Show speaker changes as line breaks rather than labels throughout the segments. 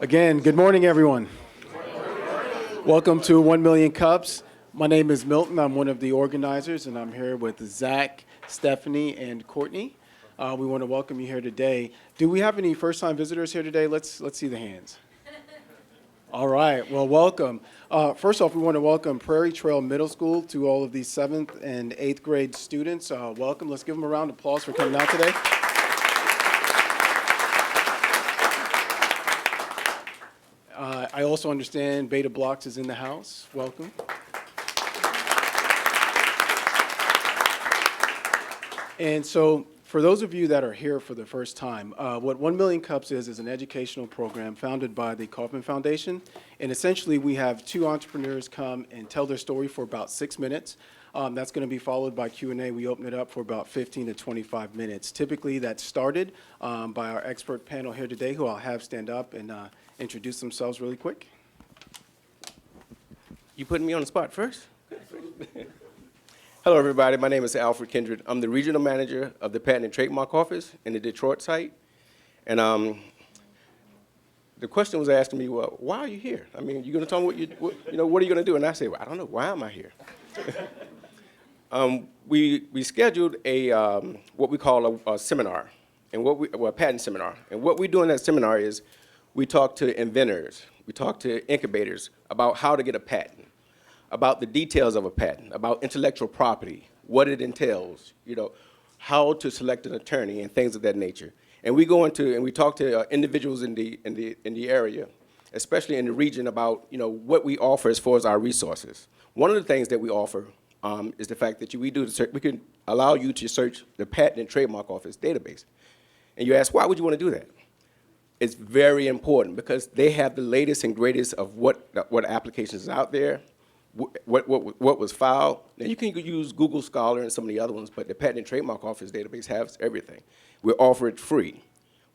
Again, good morning, everyone. Welcome to 1 Million Cups. My name is Milton. I'm one of the organizers, and I'm here with Zach, Stephanie, and Courtney. We want to welcome you here today. Do we have any first-time visitors here today? Let's see the hands. All right. Well, welcome. First off, we want to welcome Prairie Trail Middle School to all of these 7th and 8th grade students. Welcome. Let's give them a round of applause for coming out today. I also understand Beta Blocks is in the house. Welcome. And so for those of you that are here for the first time, what 1 Million Cups is an educational program founded by the Kauffman Foundation. And essentially, we have 2 entrepreneurs come and tell their story for about 6 minutes. That's going to be followed by Q&A. We open it up for about 15 to 25 minutes. Typically, that's started by our expert panel here today, who I'll have stand up and introduce themselves really quick.
You putting me on the spot first? Hello, everybody. My name is Alfred Kindred. I'm the regional manager of the Patent and Trademark Office in the Detroit site. And the question was asked to me, well, why are you here? I mean, you're going to tell me what are you going to do? And I say, well, I don't know. Why am I here? We scheduled a what we call a seminar, and a patent seminar. And what we do in that seminar is we talk to inventors, we talk to incubators about how to get a patent, about the details of a patent, about intellectual property, what it entails, how to select an attorney and things of that nature. And we go into and we talk to individuals in the area, especially in the region, about what we offer as far as our resources. One of the things that we offer is the fact that we can allow you to search the Patent and Trademark Office database. And you ask, why would you want to do that? It's very important because they have the latest and greatest of what applications is out there, what was filed. Now, you can use Google Scholar and some of the other ones, but the Patent and Trademark Office database has everything. We offer it free.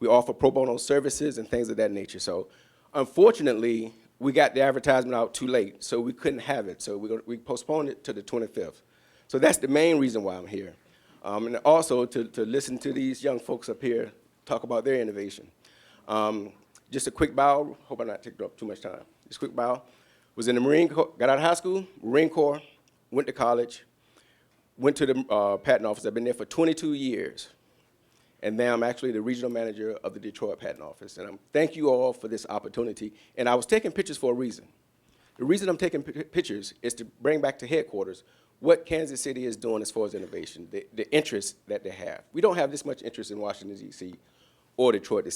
We offer pro bono services and things of that nature. So, unfortunately, we got the advertisement out too late, so we couldn't have it. So we postponed it to the 25th. So that's the main reason why I'm here. And also to listen to these young folks up here talk about their innovation. Just a quick bio, hope I'm not taking up too much time. Just a quick bio. Was in the Marine Corps, got out of high school, Marine Corps, went to college, went to the patent office. I've been there for 22 years. And now I'm actually the regional manager of the Detroit Patent Office. And thank you all for this opportunity. And I was taking pictures for a reason. The reason I'm taking pictures is to bring back to headquarters what Kansas City is doing as far as innovation, the interest that they have. We don't have this much interest in Washington, D.C. or Detroit to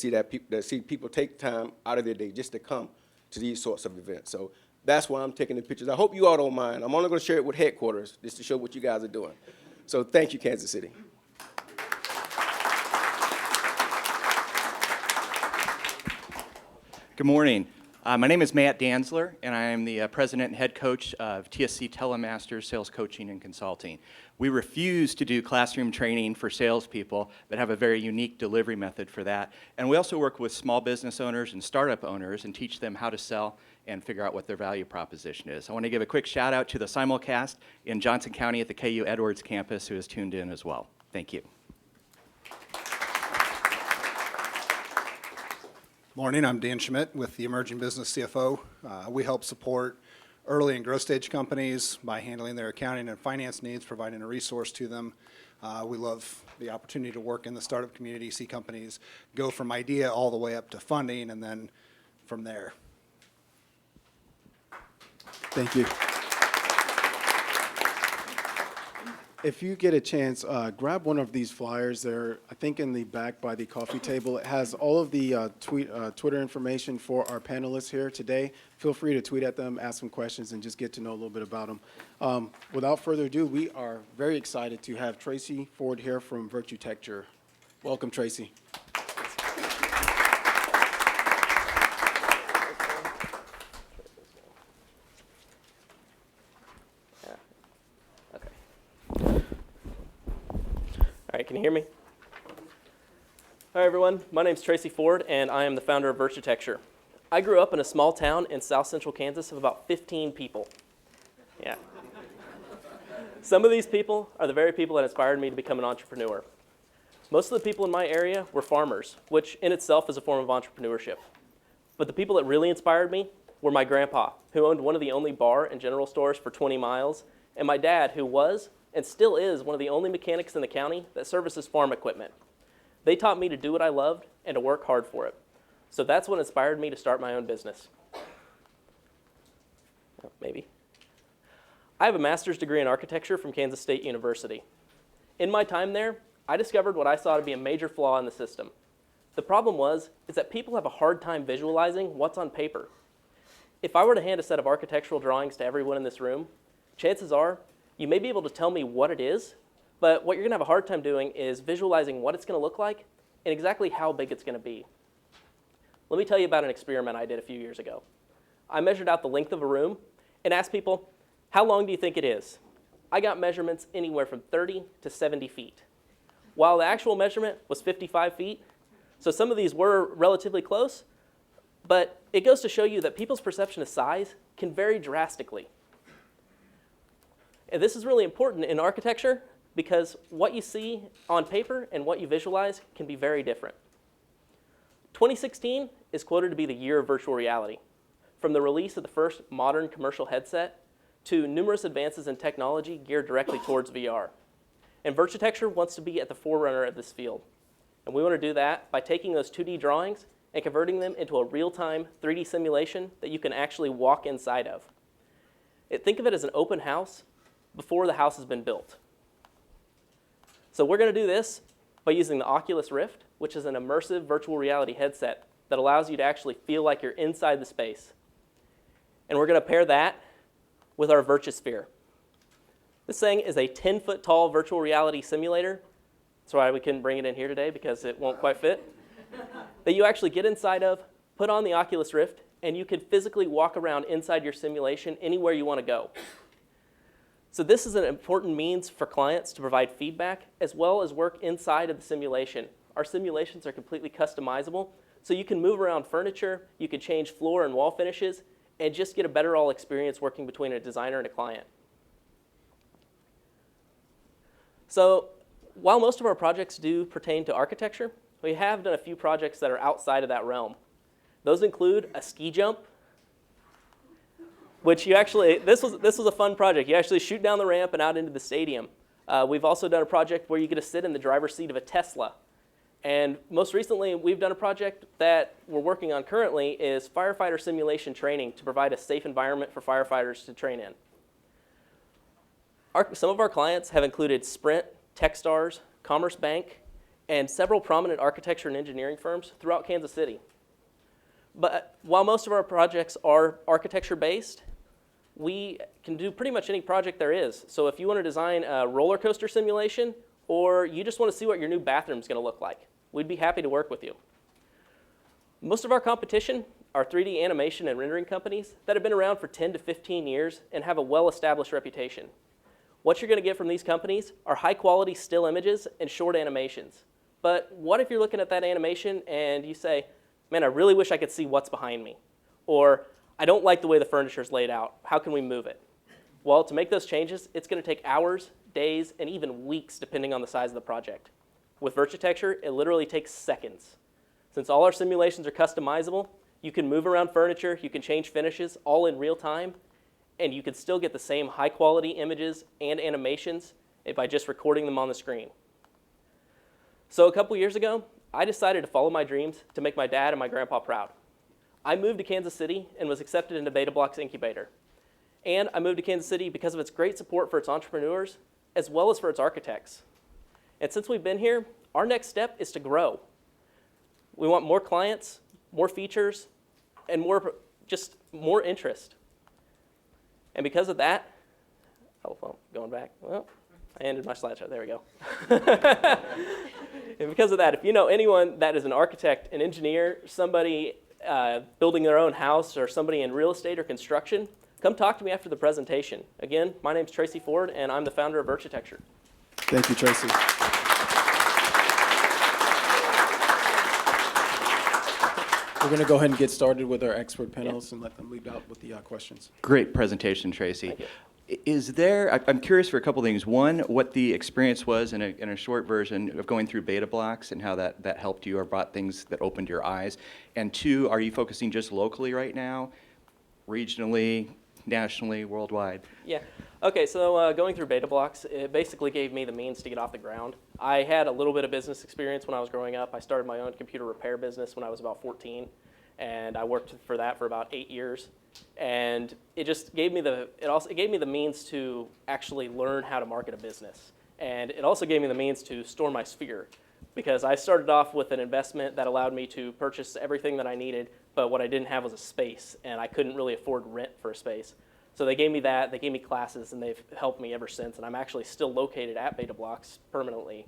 see people take time out of their day just to come to these sorts of events. So that's why I'm taking the pictures. I hope you all don't mind. I'm only going to share it with headquarters just to show what you guys are doing. So thank you, Kansas City.
Good morning. My name is Matt Danzler, and I am the president and head coach of TSC Telemasters Sales Coaching and Consulting. We refuse to do classroom training for salespeople, but have a very unique delivery method for that. And we also work with small business owners and startup owners and teach them how to sell and figure out what their value proposition is. I want to give a quick shout out to the simulcast in Johnson County at the KU Edwards campus who has tuned in as well. Thank you.
Morning, I'm Dan Schmidt with the Emerging Business CFO. We help support early and growth stage companies by handling their accounting and finance needs, providing a resource to them. We love the opportunity to work in the startup community, see companies go from idea all the way up to funding, and then from there.
Thank you. If you get a chance, grab one of these flyers. They're, I think, in the back by the coffee table. It has all of the Twitter information for our panelists here today. Feel free to tweet at them, ask them questions, and just get to know a little bit about them. Without further ado, we are very excited to have Tracy Ford here from Virtutecture. Welcome, Tracy.
All right, can you hear me? Hi, everyone. My name is Tracy Ford, and I am the founder of Virtutecture. I grew up in a small town in south central Kansas of about 15 people. Yeah. Some of these people are the very people that inspired me to become an entrepreneur. Most of the people in my area were farmers, which in itself is a form of entrepreneurship. But the people that really inspired me were my grandpa, who owned one of the only bar and general stores for 20 miles, and my dad, who was and still is one of the only mechanics in the county that services farm equipment. They taught me to do what I loved and to work hard for it. So that's what inspired me to start my own business. Maybe. I have a master's degree in architecture from Kansas State University. In my time there, I discovered what I saw to be a major flaw in the system. The problem is that people have a hard time visualizing what's on paper. If I were to hand a set of architectural drawings to everyone in this room, chances are you may be able to tell me what it is, but what you're going to have a hard time doing is visualizing what it's going to look like and exactly how big it's going to be. Let me tell you about an experiment I did a few years ago. I measured out the length of a room and asked people, how long do you think it is? I got measurements anywhere from 30 to 70 feet. While the actual measurement was 55 feet, so some of these were relatively close, but it goes to show you that people's perception of size can vary drastically. And this is really important in architecture because what you see on paper and what you visualize can be very different. 2016 is quoted to be the year of virtual reality. From the release of the first modern commercial headset to numerous advances in technology geared directly towards VR. And Virtutecture wants to be at the forerunner of this field. And we want to do that by taking those 2D drawings and converting them into a real-time 3D simulation that you can actually walk inside of. Think of it as an open house before the house has been built. So we're going to do this by using the Oculus Rift, which is an immersive virtual reality headset that allows you to actually feel like you're inside the space. And we're going to pair that with our Virtusphere. This thing is a 10-foot tall virtual reality simulator. That's why we couldn't bring it in here today because it won't quite fit. That you actually get inside of, put on the Oculus Rift, and you can physically walk around inside your simulation anywhere you want to go. So this is an important means for clients to provide feedback as well as work inside of the simulation. Our simulations are completely customizable, so you can move around furniture, you can change floor and wall finishes, and just get a better all experience working between a designer and a client. So while most of our projects do pertain to architecture, we have done a few projects that are outside of that realm. Those include a ski jump, which you actually, this was a fun project. You actually shoot down the ramp and out into the stadium. We've also done a project where you get to sit in the driver's seat of a Tesla. And most recently, we've done a project that we're working on currently is firefighter simulation training to provide a safe environment for firefighters to train in. Some of our clients have included Sprint, Techstars, Commerce Bank, and several prominent architecture and engineering firms throughout Kansas City. But while most of our projects are architecture-based, we can do pretty much any project there is. So if you want to design a roller coaster simulation, or you just want to see what your new bathroom is going to look like, we'd be happy to work with you. Most of our competition are 3D animation and rendering companies that have been around for 10 to 15 years and have a well-established reputation. What you're going to get from these companies are high-quality still images and short animations. But what if you're looking at that animation and you say, man, I really wish I could see what's behind me? Or, I don't like the way the furniture is laid out. How can we move it? Well, to make those changes, it's going to take hours, days, and even weeks, depending on the size of the project. With Virtutecture, it literally takes seconds. Since all our simulations are customizable, you can move around furniture, you can change finishes, all in real time, and you can still get the same high-quality images and animations by just recording them on the screen. So a couple years ago, I decided to follow my dreams to make my dad and my grandpa proud. I moved to Kansas City and was accepted into BetaBlock's incubator. And I moved to Kansas City because of its great support for its entrepreneurs, as well as for its architects. And since we've been here, our next step is to grow. We want more clients, more features, and more interest. And because of that, oh, well, going back, well, I ended my slideshow, there we go. And because of that, if you know anyone that is an architect, an engineer, somebody building their own house, or somebody in real estate or construction, come talk to me after the presentation. Again, my name's Tracy Ford, and I'm the founder of Virtutecture.
Thank you, Tracy. We're going to go ahead and get started with our expert panelists and let them lead out with the questions.
Great presentation, Tracy.
Thank you.
Is there, I'm curious for a couple things. One, what the experience was in a short version of going through Beta Blocks and how that helped you or brought things that opened your eyes. And two, are you focusing just locally right now, regionally, nationally, worldwide?
Yeah. Okay, so going through Beta Blocks, it basically gave me the means to get off the ground. I had a little bit of business experience when I was growing up. I started my own computer repair business when I was about 14, and I worked for that for about 8 years. And it just gave me it gave me the means to actually learn how to market a business. And it also gave me the means to store my sphere, because I started off with an investment that allowed me to purchase everything that I needed, but what I didn't have was a space, and I couldn't really afford rent for a space. So they gave me that, they gave me classes, and they've helped me ever since, and I'm actually still located at Beta Blocks permanently.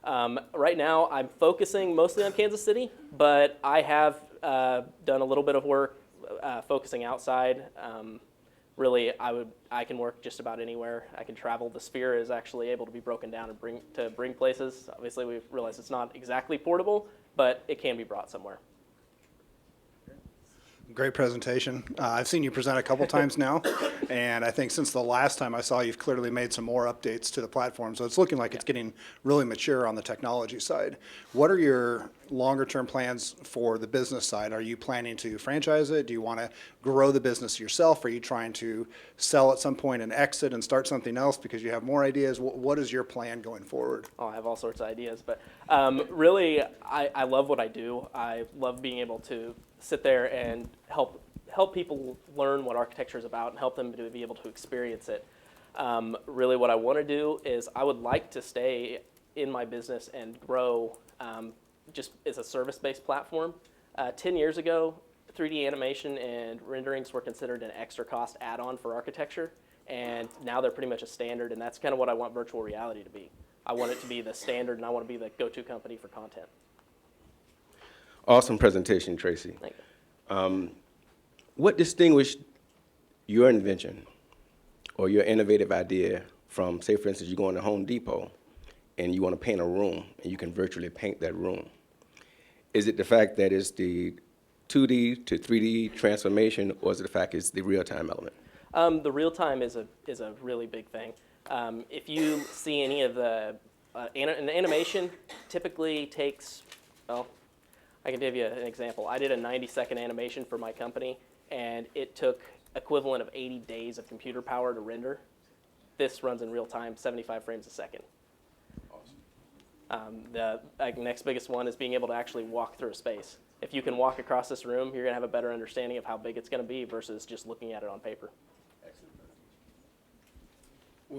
Right now, I'm focusing mostly on Kansas City, but I have done a little bit of work focusing outside. Really, I can work just about anywhere. I can travel. The sphere is actually able to be broken down and bring places. Obviously, we've realized it's not exactly portable, but it can be brought somewhere.
Great presentation. I've seen you present a couple times now, and I think since the last time I saw, you've clearly made some more updates to the platform. So it's looking like it's getting really mature on the technology side. What are your longer-term plans for the business side? Are you planning to franchise it? Do you want to grow the business yourself? Are you trying to sell at some point and exit and start something else because you have more ideas? What is your plan going forward?
Oh, I have all sorts of ideas, but really, I love what I do. I love being able to sit there and help people learn what architecture is about and help them to be able to experience it. Really, what I want to do is I would like to stay in my business and grow just as a service-based platform. 10 years ago, 3D animation and renderings were considered an extra cost add-on for architecture, and now they're pretty much a standard, and that's kind of what I want virtual reality to be. I want it to be the standard, and I want to be the go-to company for content.
Awesome presentation, Tracy.
Thank you.
What distinguished your invention or your innovative idea from, say, for instance, you go into Home Depot and you want to paint a room and you can virtually paint that room? Is it the fact that it's the 2D to 3D transformation, or is it the fact it's the real-time element?
The real time is a really big thing. If you see any of the an animation, typically takes, well, I can give you an example. I did a 90-second animation for my company, and it took equivalent of 80 days of computer power to render. This runs in real time, 75 frames a second. Awesome. The next biggest one is being able to actually walk through a space. If you can walk across this room, you're going to have a better understanding of how big it's going to be versus just looking at it on paper.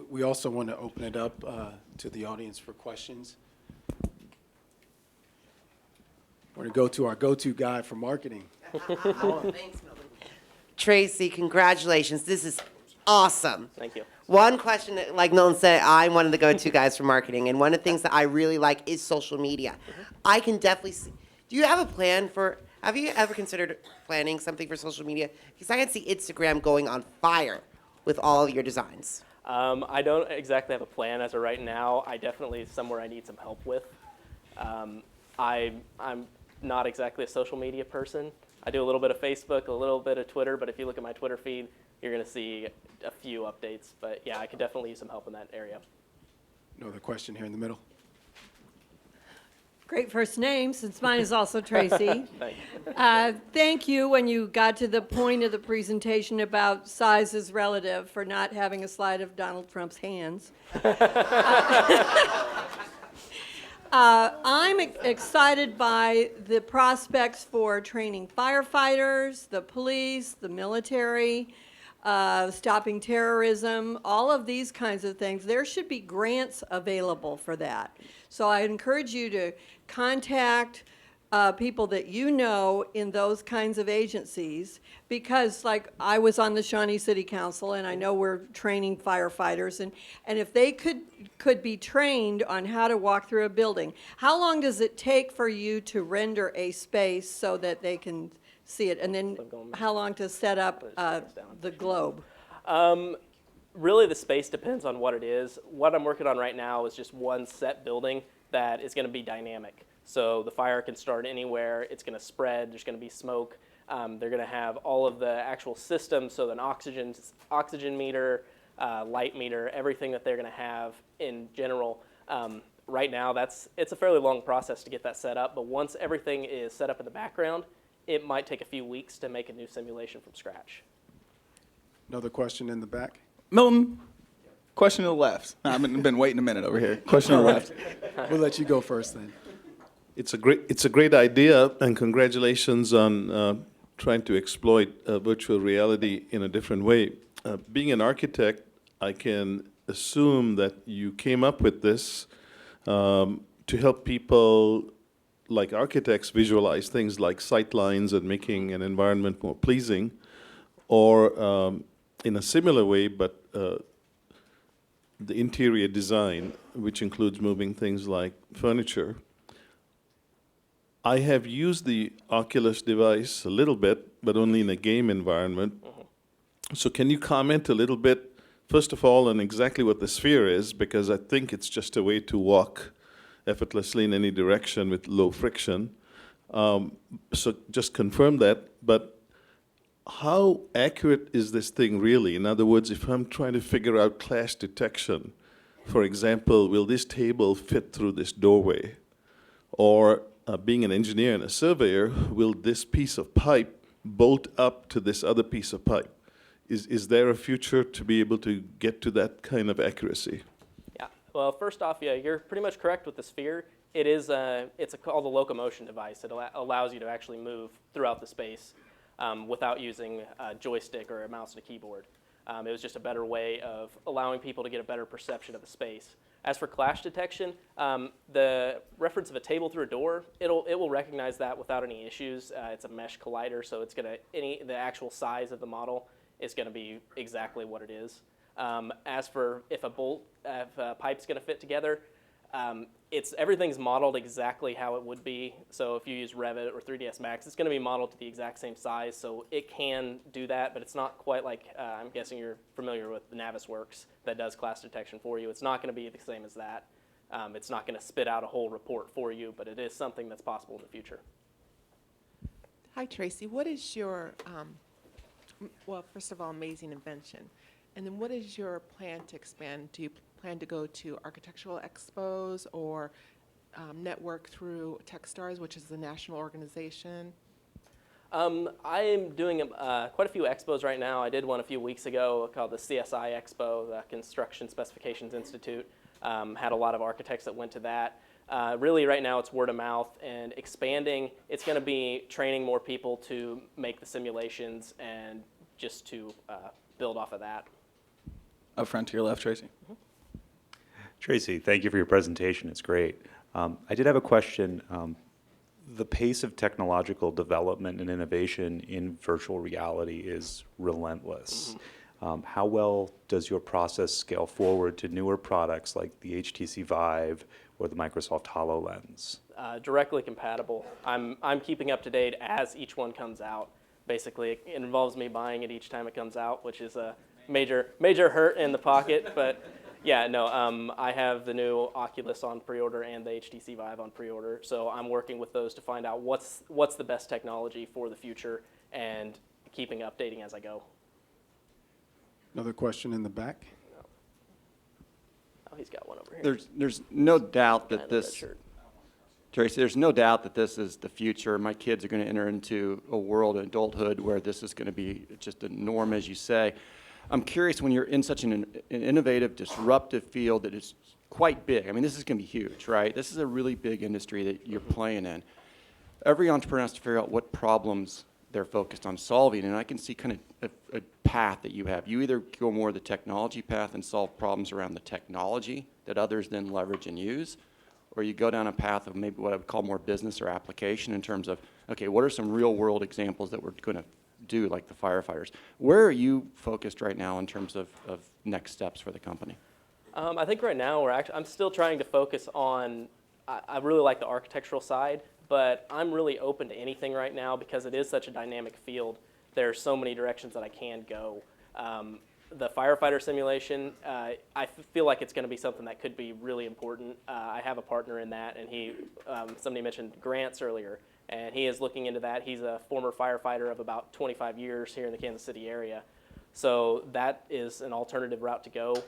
We also want to open it up to the audience for questions. We're going to go to our go-to guy for marketing.
Thanks, Milton. Tracy, congratulations. This is awesome.
Thank you.
One question, like Milton said, I'm one of the go-to guys for marketing, and one of the things that I really like is social media. I can definitely see. Do you have a plan for, have you ever considered planning something for social media? Because I can see Instagram going on fire with all of your designs.
I don't exactly have a plan as of right now. I definitely somewhere I need some help with. I'm not exactly a social media person. I do a little bit of Facebook, a little bit of Twitter, but if you look at my Twitter feed, you're going to see a few updates. But yeah, I could definitely use some help in that area.
Another question here in the middle.
Great first name, since mine is also Tracy.
Thank you.
Thank you when you got to the point of the presentation about size is relative for not having a slide of Donald Trump's hands. I'm excited by the prospects for training firefighters, the police, the military, stopping terrorism, all of these kinds of things. There should be grants available for that. So I encourage you to contact people that you know in those kinds of agencies, because like I was on the Shawnee City Council and I know we're training firefighters, and if they could be trained on how to walk through a building, how long does it take for you to render a space so that they can see it, and then how long to set up the globe?
Really, the space depends on what it is. What I'm working on right now is just one set building that is going to be dynamic. So the fire can start anywhere, it's going to spread, there's going to be smoke. They're going to have all of the actual systems, so an oxygen meter, light meter, everything that they're going to have in general. Right now, it's a fairly long process to get that set up, but once everything is set up in the background, it might take a few weeks to make a new simulation from scratch.
Another question in the back?
Milton, question to the left. I've been waiting a minute over here. Question to the left.
We'll let you go first then.
It's a great idea, and congratulations on trying to exploit virtual reality in a different way. Being an architect, I can assume that you came up with this to help people like architects visualize things like sight lines and making an environment more pleasing, or in a similar way, but the interior design, which includes moving things like furniture. I have used the Oculus device a little bit, but only in a game environment. So can you comment a little bit, first of all, on exactly what the sphere is, because I think it's just a way to walk effortlessly in any direction with low friction. So just confirm that, but how accurate is this thing really? In other words, if I'm trying to figure out clash detection, for example, will this table fit through this doorway? Or being an engineer and a surveyor, will this piece of pipe bolt up to this other piece of pipe? Is there a future to be able to get to that kind of accuracy?
Yeah. Well, first off, yeah, you're pretty much correct with the sphere. It's called a locomotion device. It allows you to actually move throughout the space without using a joystick or a mouse and a keyboard. It was just a better way of allowing people to get a better perception of the space. As for clash detection, the reference of a table through a door, it will recognize that without any issues. It's a mesh collider, so the actual size of the model is going to be exactly what it is. As for if a pipe's going to fit together, everything's modeled exactly how it would be. So if you use Revit or 3ds Max, it's going to be modeled to the exact same size. So it can do that, but it's not quite like, I'm guessing you're familiar with the Navisworks that does clash detection for you. It's not going to be the same as that. It's not going to spit out a whole report for you, but it is something that's possible in the future.
Hi, Tracy. What is your, well, first of all, amazing invention. And then what is your plan to expand? Do you plan to go to architectural expos or network through Techstars, which is the national organization?
I am doing quite a few expos right now. I did one a few weeks ago called the CSI Expo, the Construction Specifications Institute. Had a lot of architects that went to that. Really, right now, it's word of mouth and expanding. It's going to be training more people to make the simulations and just to build off of that.
Up front to your left, Tracy.
Mm-hmm.
Tracy, thank you for your presentation. It's great. I did have a question. The pace of technological development and innovation in virtual reality is relentless. How well does your process scale forward to newer products like the HTC Vive or the Microsoft HoloLens?
Directly compatible. I'm keeping up to date as each one comes out. Basically, it involves me buying it each time it comes out, which is a major hurt in the pocket, but yeah, no, I have the new Oculus on pre-order and the HTC Vive on pre-order, so I'm working with those to find out what's the best technology for the future and keeping updating as I go.
Another question in the back?
Oh, he's got one over here.
There's no doubt
Guy
that
in the red
this,
shirt.
Tracy, there's no doubt that this is the future. My kids are going to enter into a world of adulthood where this is going to be just a norm, as you say. I'm curious, when you're in such an innovative, disruptive field that is quite big, I mean, this is going to be huge, right? This is a really big industry that you're playing in. Every entrepreneur has to figure out what problems they're focused on solving, and I can see kind of a path that you have. You either go more the technology path and solve problems around the technology that others then leverage and use, or you go down a path of maybe what I would call more business or application in terms of, okay, what are some real world examples that we're going to do, like the firefighters? Where are you focused right now in terms of next steps for the company?
I think right now I'm still trying to focus on, I really like the architectural side, but I'm really open to anything right now because it is such a dynamic field. There's so many directions that I can go. The firefighter simulation, I feel like it's going to be something that could be really important. I have a partner in that, and somebody mentioned grants earlier, and he is looking into that. He's a former firefighter of about 25 years here in the Kansas City area. So that is an alternative route to go.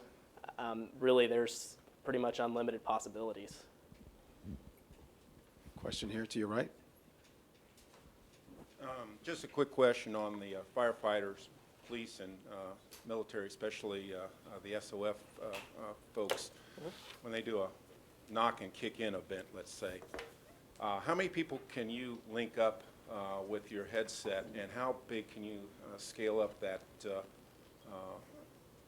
Really, there's pretty much unlimited possibilities.
Question here to your right.
Just a quick question on the firefighters, police, and military, especially the SOF folks. When they do a knock and kick in event, let's say, how many people can you link up with your headset, and how big can you scale up that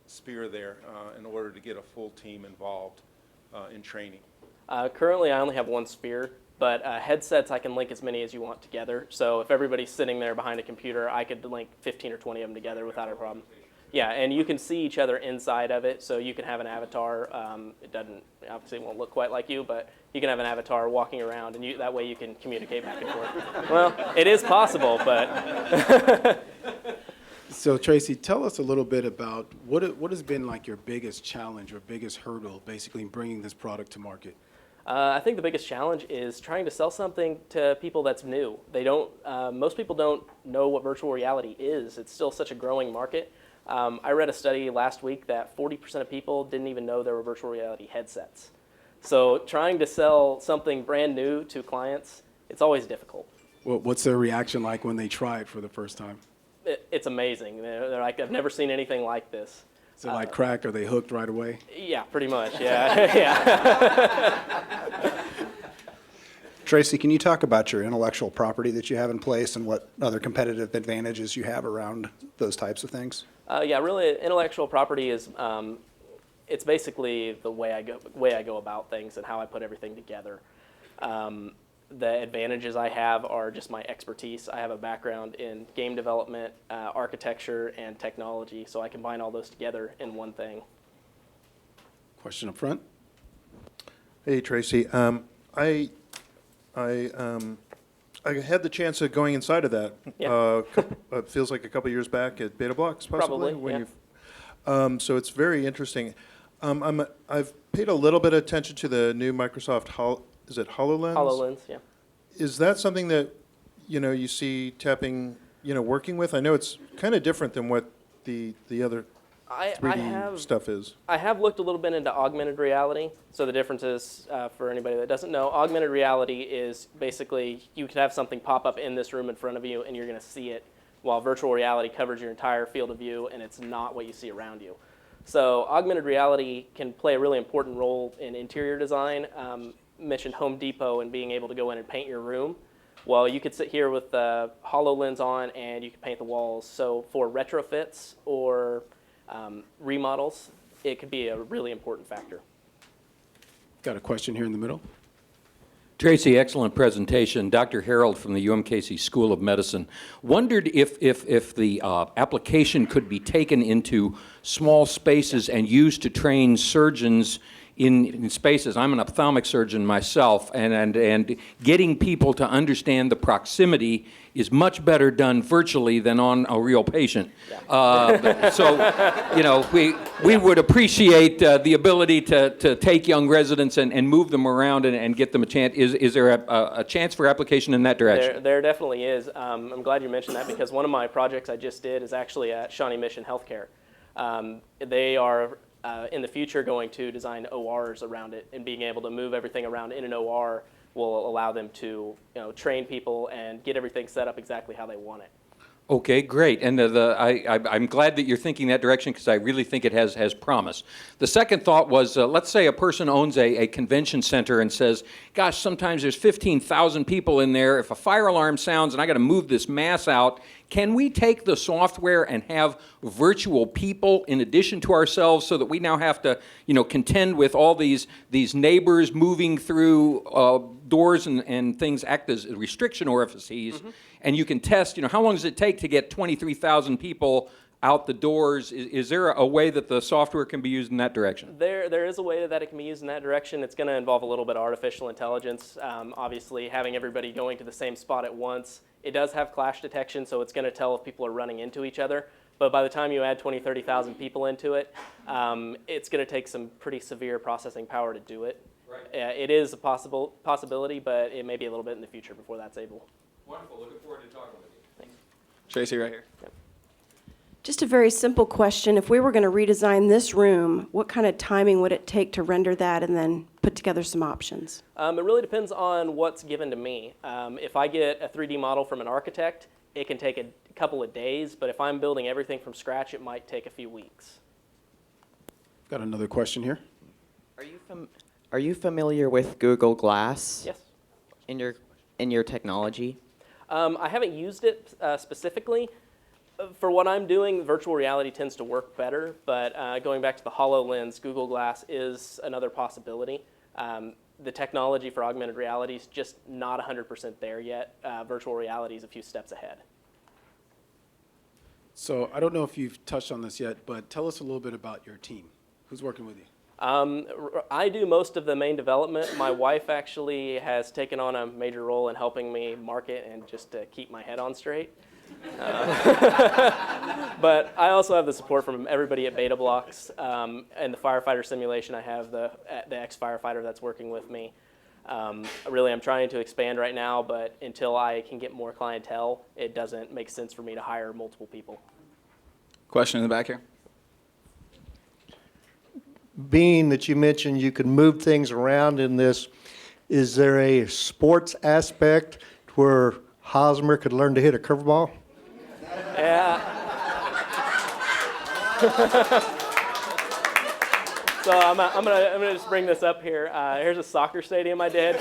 sphere there in order to get a full team involved in training?
Currently, I only have one sphere, but headsets, I can link as many as you want together. So if everybody's sitting there behind a computer, I could link 15 or 20 of them together without a problem. Yeah, and you can see each other inside of it, so you can have an avatar. It doesn't, obviously it won't look quite like you, but you can have an avatar walking around, and that way you can communicate back and forth. Well, it is possible, but...
So Tracy, tell us a little bit about what has been like your biggest challenge or biggest hurdle, basically, in bringing this product to market.
I think the biggest challenge is trying to sell something to people that's new. They don't. Most people don't know what virtual reality is. It's still such a growing market. I read a study last week that 40% of people didn't even know there were virtual reality headsets. So trying to sell something brand new to clients, it's always difficult.
Well, what's their reaction like when they try it for the first time?
It's amazing. They're like, I've never seen anything like this.
Is it like crack? Are they hooked right away?
Yeah, pretty much. Yeah. Yeah.
Tracy, can you talk about your intellectual property that you have in place and what other competitive advantages you have around those types of things?
Yeah, really, intellectual property is it's basically the way I go about things and how I put everything together. The advantages I have are just my expertise. I have a background in game development, architecture, and technology, so I combine all those together in one thing.
Question up front.
Hey, Tracy. I had the chance of going inside of that.
Yeah.
It feels like a couple years back at Beta Blocks,
Probably,
possibly.
yeah.
So it's very interesting. I've paid a little bit of attention to the new Microsoft is it HoloLens?
HoloLens, yeah.
Is that something that you see tapping working with? I know it's kind of different than what the other 3D stuff is.
I have looked a little bit into augmented reality. So the difference is, for anybody that doesn't know, augmented reality is basically you could have something pop up in this room in front of you and you're going to see it, while virtual reality covers your entire field of view and it's not what you see around you. So augmented reality can play a really important role in interior design. Mentioned Home Depot and being able to go in and paint your room. Well, you could sit here with the HoloLens on and you can paint the walls. So for retrofits or remodels, it could be a really important factor.
Got a question here in the middle.
Tracy, excellent presentation. Dr. Harold from the UMKC School of Medicine. Wondered if the application could be taken into small spaces and used to train surgeons in spaces. I'm an ophthalmic surgeon myself, and getting people to understand the proximity is much better done virtually than on a real patient. So, we would appreciate the ability to take young residents and move them around and get them a chance. Is there a chance for application in that direction?
There definitely is. I'm glad you mentioned that because one of my projects I just did is actually at Shawnee Mission Healthcare. They are in the future going to design ORs around it, and being able to move everything around in an OR will allow them to train people and get everything set up exactly how they want it.
Okay, great. And I'm glad that you're thinking that direction because I really think it has promise. The second thought was, let's say a person owns a convention center and says, gosh, sometimes there's 15,000 people in there. If a fire alarm sounds and I got to move this mass out, can we take the software and have virtual people in addition to ourselves so that we now have to, contend with all these neighbors moving through doors and things act as restriction orifices, and you can test, how long does it take to get 23,000 people out the doors? Is there a way that the software can be used in that direction?
There is a way that it can be used in that direction. It's going to involve a little bit of artificial intelligence. Obviously, having everybody going to the same spot at once. It does have clash detection, so it's going to tell if people are running into each other. But by the time you add 20, 30,000 people into it, it's going to take some pretty severe processing power to do it. Right. It is a possibility, but it may be a little bit in the future before that's able.
Wonderful. Looking forward to talking with you.
Thanks.
Tracy, right here.
Yep.
Just a very simple question. If we were going to redesign this room, what kind of timing would it take to render that and then put together some options?
It really depends on what's given to me. If I get a 3D model from an architect, it can take a couple of days, but if I'm building everything from scratch, it might take a few weeks.
Got another question here.
Are you familiar with Google Glass?
Yes.
In your technology?
I haven't used it specifically. For what I'm doing, virtual reality tends to work better, but going back to the HoloLens, Google Glass is another possibility. The technology for augmented reality is just not 100% there yet. Virtual reality is a few steps ahead.
So I don't know if you've touched on this yet, but tell us a little bit about your team. Who's working with you?
I do most of the main development. My wife actually has taken on a major role in helping me market and just to keep my head on straight. But I also have the support from everybody at Beta Blocks. And the firefighter simulation, I have the ex-firefighter that's working with me. Really, I'm trying to expand right now, but until I can get more clientele, it doesn't make sense for me to hire multiple people.
Question in the back here.
Being that you mentioned you could move things around in this, is there a sports aspect where Hosmer could learn to hit a curveball?
Yeah. So I'm gonna just bring this up here. Here's a soccer stadium I did.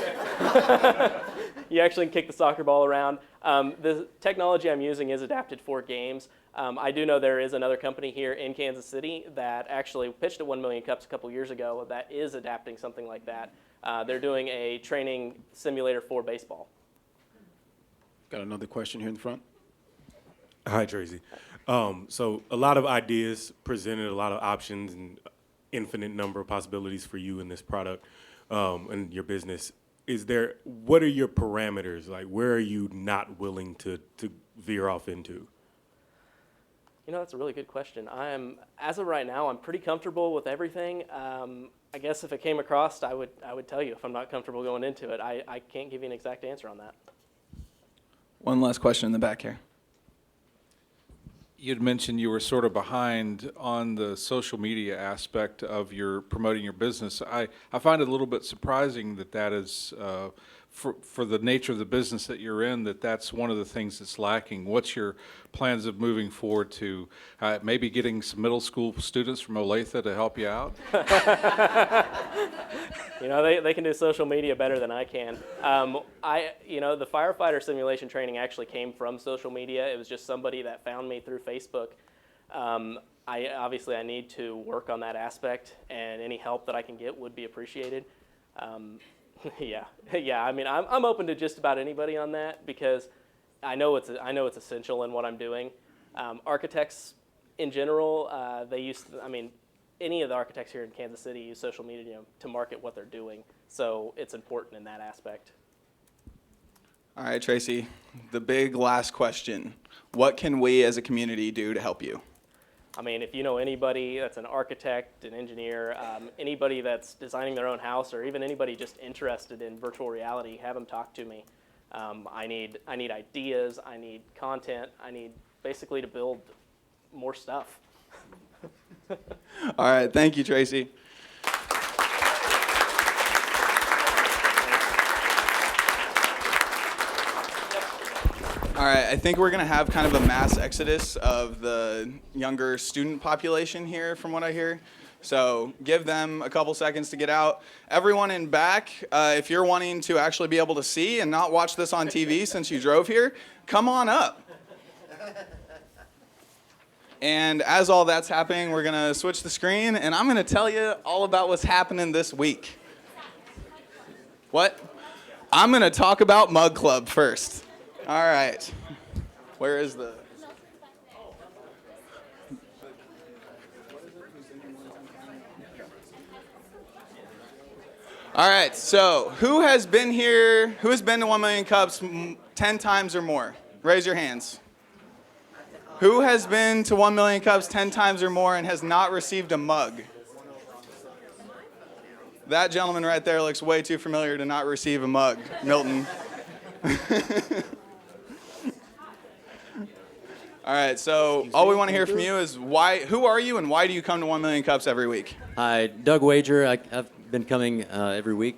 You actually can kick the soccer ball around. The technology I'm using is adapted for games. I do know there is another company here in Kansas City that actually pitched at 1 Million Cups a couple years ago that is adapting something like that. They're doing a training simulator for baseball.
Got another question here in the front.
Hi, Tracy. So a lot of ideas presented, a lot of options, and infinite number of possibilities for you in this product and your business. What are your parameters? Like, where are you not willing to veer off into?
You know, that's a really good question. As of right now, I'm pretty comfortable with everything. I guess if it came across, I would tell you if I'm not comfortable going into it. I can't give you an exact answer on that.
One last question in the back here.
You'd mentioned you were sort of behind on the social media aspect of your promoting your business. I find it a little bit surprising that is, for the nature of the business that you're in, that's one of the things that's lacking. What's your plans of moving forward to maybe getting some middle school students from Olathe to help you out?
You know, they can do social media better than I can. The firefighter simulation training actually came from social media. It was just somebody that found me through Facebook. I need to work on that aspect, and any help that I can get would be appreciated. Yeah. I mean, I'm open to just about anybody on that because I know it's essential in what I'm doing. Architects in general, any of the architects here in Kansas City use social media to market what they're doing, so it's important in that aspect.
All right, Tracy, the big last question. What can we as a community do to help you?
I mean, if you know anybody that's an architect, an engineer, anybody that's designing their own house, or even anybody just interested in virtual reality, have them talk to me. I need ideas, I need content, I need basically to build more stuff.
All right, thank you, Tracy. All right, I think we're going to have kind of a mass exodus of the younger student population here, from what I hear. So give them a couple seconds to get out. Everyone in back, if you're wanting to actually be able to see and not watch this on TV since you drove here, come on up. And as all that's happening, we're going to switch the screen, and I'm going to tell you all about what's happening this week. What? I'm going to talk about Mug Club first. All right. Where is the... All right, so who has been here, who has been to 1 Million Cups 10 times or more? Raise your hands. Who has been to 1 Million Cups 10 times or more and has not received a mug? That gentleman right there looks way too familiar to not receive a mug, Milton. All right, so all we want to hear from you is who are you and why do you come to 1 Million Cups every week?
Hi, Doug Wager. I've been coming every week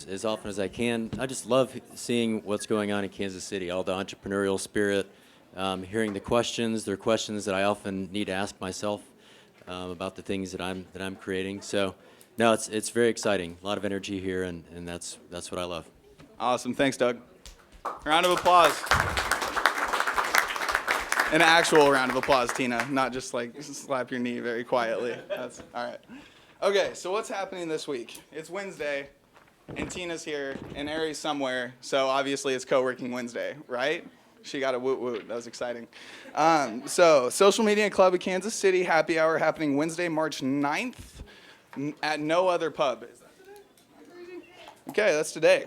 as often as I can. I just love seeing what's going on in Kansas City, all the entrepreneurial spirit, hearing the questions. They're questions that I often need to ask myself about the things that I'm creating. So, no, it's very exciting. A lot of energy here, and that's what I love.
Awesome. Thanks, Doug. Round of applause. An actual round of applause, Tina, not just like slap your knee very quietly. That's all right. Okay, so what's happening this week? It's Wednesday, and Tina's here, and Ari's somewhere, so obviously it's Co-working Wednesday, right? She got a woot woot. That was exciting. So, Social Media Club of Kansas City happy hour happening Wednesday, March 9th at no other pub. Is that today? Am I crazy? Okay, that's today.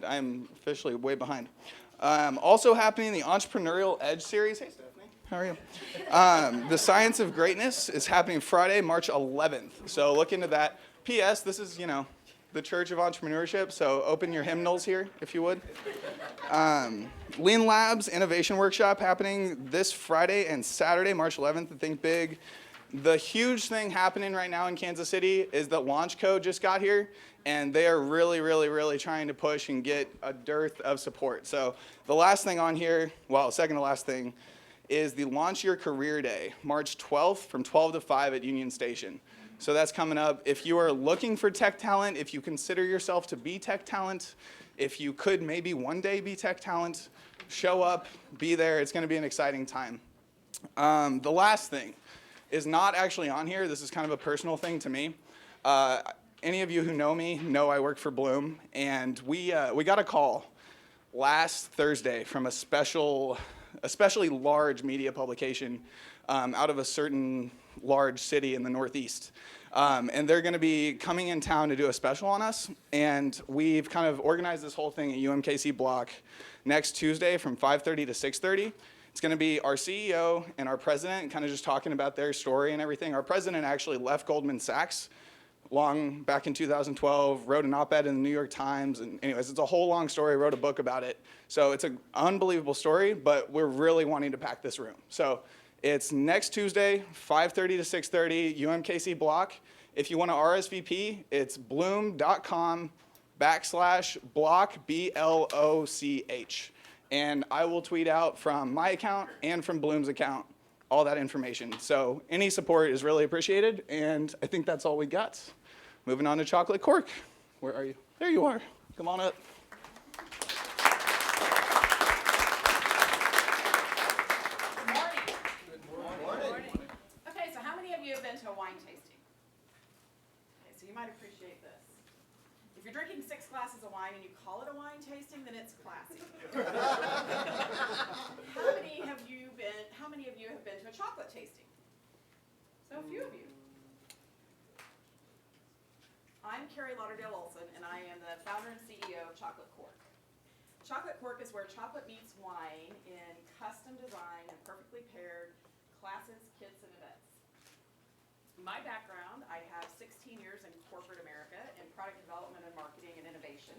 I'm officially way behind. Also happening the Entrepreneurial Edge series. Hey, Stephanie. How are you? The Science of Greatness is happening Friday, March 11th. So look into that. P.S. This is, the Church of Entrepreneurship, so open your hymnals here, if you would. Lean Labs Innovation Workshop happening this Friday and Saturday, March 11th at Think Big. The huge thing happening right now in Kansas City is that LaunchCode just got here, and they are really, really, really trying to push and get a dearth of support. So the last thing on here, second to last thing, is the Launch Your Career Day, March 12th from 12 to 5 at Union Station. So that's coming up. If you are looking for tech talent, if you consider yourself to be tech talent, if you could maybe one day be tech talent, show up, be there. It's going to be an exciting time. The last thing is not actually on here. This is kind of a personal thing to me. Any of you who know me know I work for Bloom, and we got a call last Thursday from a especially large media publication out of a certain large city in the Northeast. And they're going to be coming in town to do a special on us. And we've kind of organized this whole thing at UMKC Block next Tuesday from 5:30 to 6:30. It's going to be our CEO and our president kind of just talking about their story and everything. Our president actually left Goldman Sachs long back in 2012, wrote an op-ed in the New York Times, and anyways, it's a whole long story, wrote a book about it. So it's an unbelievable story, but we're really wanting to pack this room. So it's next Tuesday, 5:30 to 6:30, UMKC Block. If you want to RSVP, it's bloom.com/block, BLOCH. And I will tweet out from my account and from Bloom's account all that information. So any support is really appreciated, and I think that's all we got. Moving on to Chocolate Cork. Where are you? There you are. Come on up.
Okay, so how many of you have been to a wine tasting? Okay, so you might appreciate this. If you're drinking 6 glasses of wine and you call it a wine tasting, then it's classy. How many of you have been to a chocolate tasting? So a few of you. I'm Carrie Lauderdale Olson, and I am the founder and CEO of Chocolate Cork. Chocolate Cork is where chocolate meets wine in custom design and perfectly paired classes, kits, and events. My background, I have 16 years in corporate America in product development and marketing and innovation.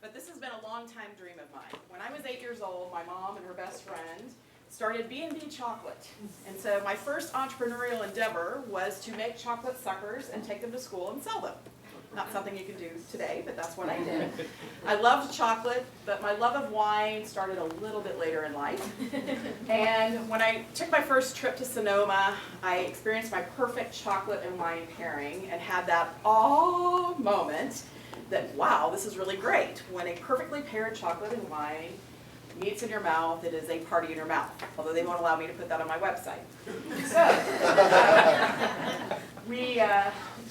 But this has been a long time dream of mine. When I was 8 years old, my mom and her best friend started B&B Chocolate. And so my first entrepreneurial endeavor was to make chocolate suckers and take them to school and sell them. Not something you can do today, but that's what I did. I loved chocolate, but my love of wine started a little bit later in life. And when I took my first trip to Sonoma, I experienced my perfect chocolate and wine pairing and had that awe moment that, wow, this is really great. When a perfectly paired chocolate and wine meets in your mouth, it is a party in your mouth, although they won't allow me to put that on my website. So,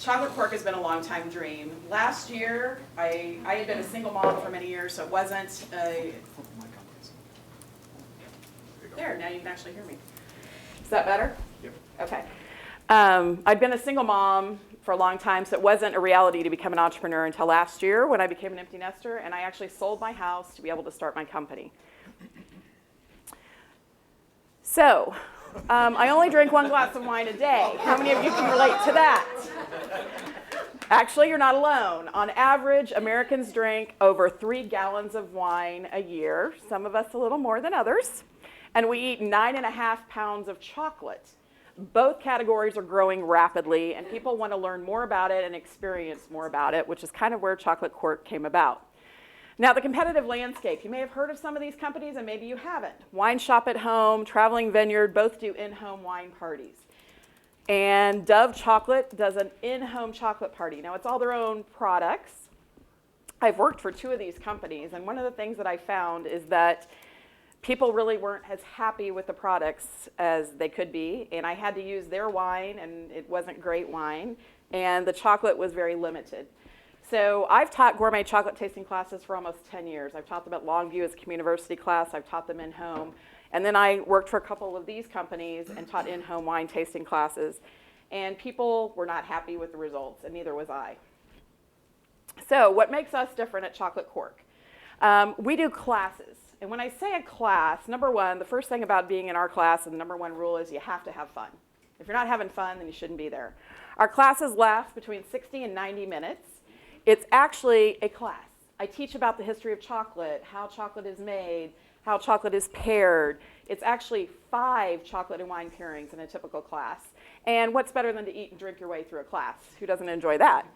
Chocolate Cork has been a long time dream. Last year, I had been a single mom for many years, so it wasn't a... There, now you can actually hear me. Is that better? Yep. Okay. I'd been a single mom for a long time, so it wasn't a reality to become an entrepreneur until last year when I became an empty nester, and I actually sold my house to be able to start my company. So, I only drink 1 glass of wine a day. How many of you can relate to that? Actually, you're not alone. On average, Americans drink over 3 gallons of wine a year, some of us a little more than others. and we eat 9.5 pounds of chocolate. Both categories are growing rapidly, and people want to learn more about it and experience more about it, which is kind of where Chocolate Court came about. Now, the competitive landscape, you may have heard of some of these companies, and maybe you haven't. Wine Shop at Home, Traveling Vineyard, both do in-home wine parties. And Dove Chocolate does an in-home chocolate party. Now, it's all their own products. I've worked for 2 of these companies, and one of the things that I found is that people really weren't as happy with the products as they could be, and I had to use their wine, and it wasn't great wine, and the chocolate was very limited. So I've taught gourmet chocolate tasting classes for almost 10 years. I've taught them at Longview as a community class. I've taught them in-home. And then I worked for a couple of these companies and taught in-home wine tasting classes. And people were not happy with the results, and neither was I. So what makes us different at Chocolate Cork? We do classes. And when I say a class, number one, the first thing about being in our class, and the number one rule is you have to have fun. If you're not having fun, then you shouldn't be there. Our classes last between 60 and 90 minutes. It's actually a class. I teach about the history of chocolate, how chocolate is made, how chocolate is paired. It's actually 5 chocolate and wine pairings in a typical class. And what's better than to eat and drink your way through a class? Who doesn't enjoy that?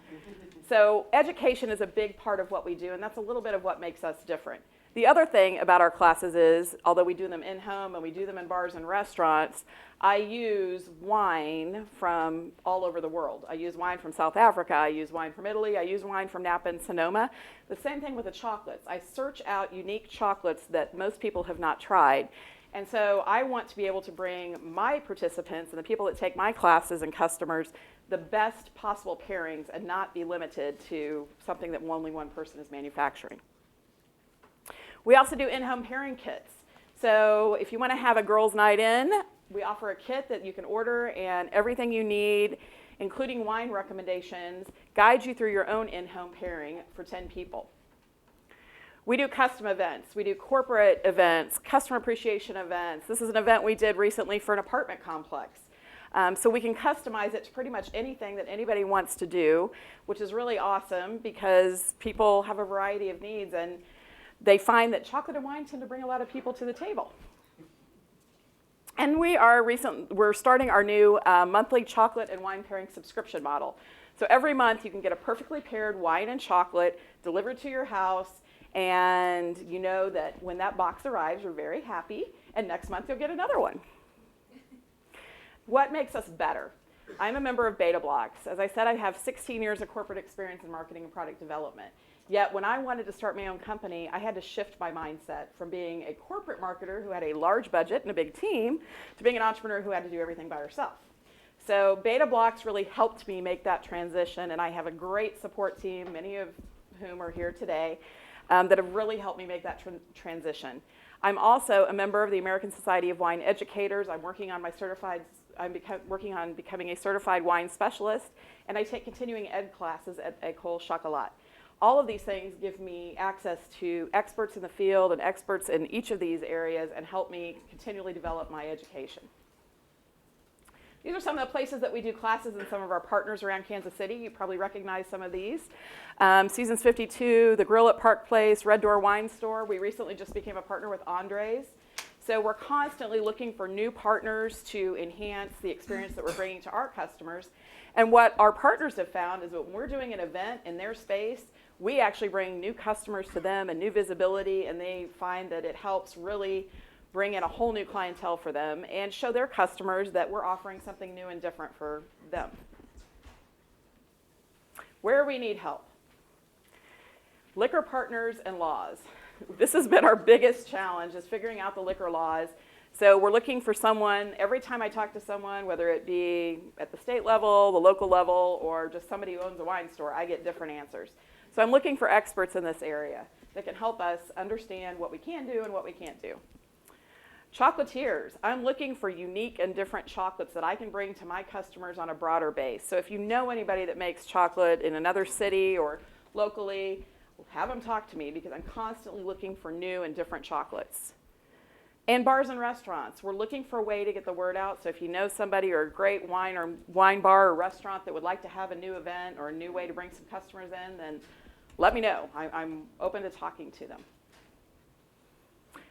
So education is a big part of what we do, and that's a little bit of what makes us different. The other thing about our classes is, although we do them in-home and we do them in bars and restaurants, I use wine from all over the world. I use wine from South Africa, I use wine from Italy, I use wine from Napa and Sonoma. The same thing with the chocolates. I search out unique chocolates that most people have not tried. And so I want to be able to bring my participants and the people that take my classes and customers the best possible pairings and not be limited to something that only one person is manufacturing. We also do in-home pairing kits. So if you want to have a girls' night in, we offer a kit that you can order, and everything you need, including wine recommendations, guides you through your own in-home pairing for 10 people. We do custom events. We do corporate events, customer appreciation events. This is an event we did recently for an apartment complex. So we can customize it to pretty much anything that anybody wants to do, which is really awesome because people have a variety of needs, and they find that chocolate and wine tend to bring a lot of people to the table. And we're starting our new monthly chocolate and wine pairing subscription model. So every month you can get a perfectly paired wine and chocolate delivered to your house, and you know that when that box arrives, you're very happy, and next month you'll get another one. What makes us better? I'm a member of Beta Blocks. As I said, I have 16 years of corporate experience in marketing and product development. Yet when I wanted to start my own company, I had to shift my mindset from being a corporate marketer who had a large budget and a big team to being an entrepreneur who had to do everything by herself. So Beta Blocks really helped me make that transition, and I have a great support team, many of whom are here today, that have really helped me make that transition. I'm also a member of the American Society of Wine Educators. I'm working on working on becoming a certified wine specialist, and I take continuing ed classes at École Chocolat. All of these things give me access to experts in the field and experts in each of these areas and help me continually develop my education. These are some of the places that we do classes and some of our partners around Kansas City. You probably recognize some of these. Seasons 52, The Grill at Park Place, Red Door Wine Store. We recently just became a partner with Andres. So we're constantly looking for new partners to enhance the experience that we're bringing to our customers. And what our partners have found is when we're doing an event in their space, we actually bring new customers to them and new visibility, and they find that it helps really bring in a whole new clientele for them and show their customers that we're offering something new and different for them. Where we need help. Liquor partners and laws. This has been our biggest challenge, is figuring out the liquor laws. So we're looking for someone, every time I talk to someone, whether it be at the state level, the local level, or just somebody who owns a wine store, I get different answers. So I'm looking for experts in this area that can help us understand what we can do and what we can't do. Chocolatiers, I'm looking for unique and different chocolates that I can bring to my customers on a broader base. So if you know anybody that makes chocolate in another city or locally, have them talk to me because I'm constantly looking for new and different chocolates. And bars and restaurants, we're looking for a way to get the word out. So if you know somebody or a great wine bar or restaurant that would like to have a new event or a new way to bring some customers in, then let me know. I'm open to talking to them.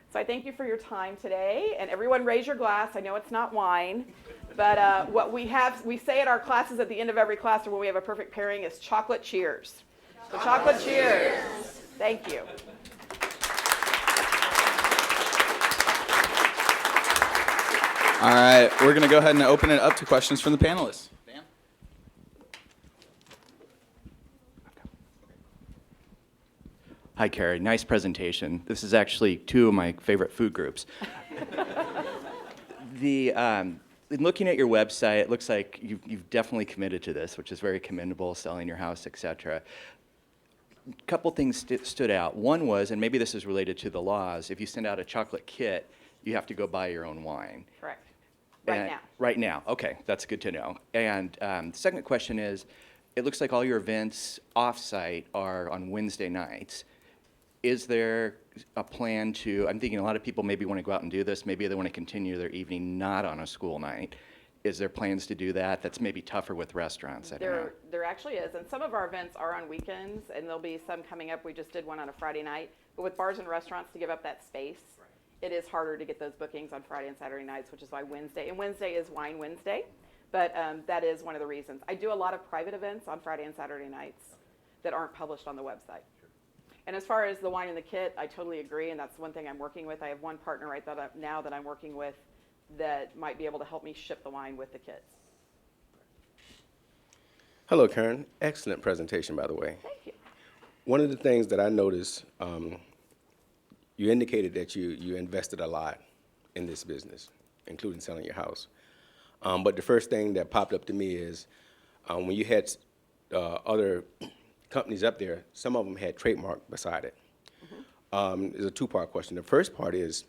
So I thank you for your time today, and everyone raise your glass. I know it's not wine, but what we say at our classes at the end of every class or when we have a perfect pairing is chocolate cheers. So chocolate cheers. Thank you.
All right, we're going to go ahead and open it up to questions from the panelists. Dan?
Hi, Carrie. Nice presentation. This is actually two of my favorite food groups. In looking at your website, it looks like you've definitely committed to this, which is very commendable, selling your house, et cetera. A couple things stood out. One was, and maybe this is related to the laws, if you send out a chocolate kit, you have to go buy your own wine.
Correct. Right
And-
now.
Right now, okay, that's good to know. And the second question is, it looks like all your events off-site are on Wednesday nights. Is there a plan to, I'm thinking a lot of people maybe want to go out and do this, maybe they want to continue their evening not on a school night. Is there plans to do that? That's maybe tougher with restaurants, I don't know.
There actually is, and some of our events are on weekends, and there'll be some coming up. We just did one on a Friday night, but with bars and restaurants to give up that space, it is harder to get those bookings on Friday and Saturday nights, which is why Wednesday, and Wednesday is Wine Wednesday, but that is one of the reasons. I do a lot of private events on Friday and Saturday nights that aren't published on the website. And as far as the wine and the kit, I totally agree, and that's one thing I'm working with. I have one partner right now that I'm working with that might be able to help me ship the wine with the kits.
Hello, Karen. Excellent presentation, by the way.
Thank you.
One of the things that I noticed, you indicated that you invested a lot in this business, including selling your house. But the first thing that popped up to me is when you had other companies up there, some of them had trademark beside it. There's a two-part question. The first part is,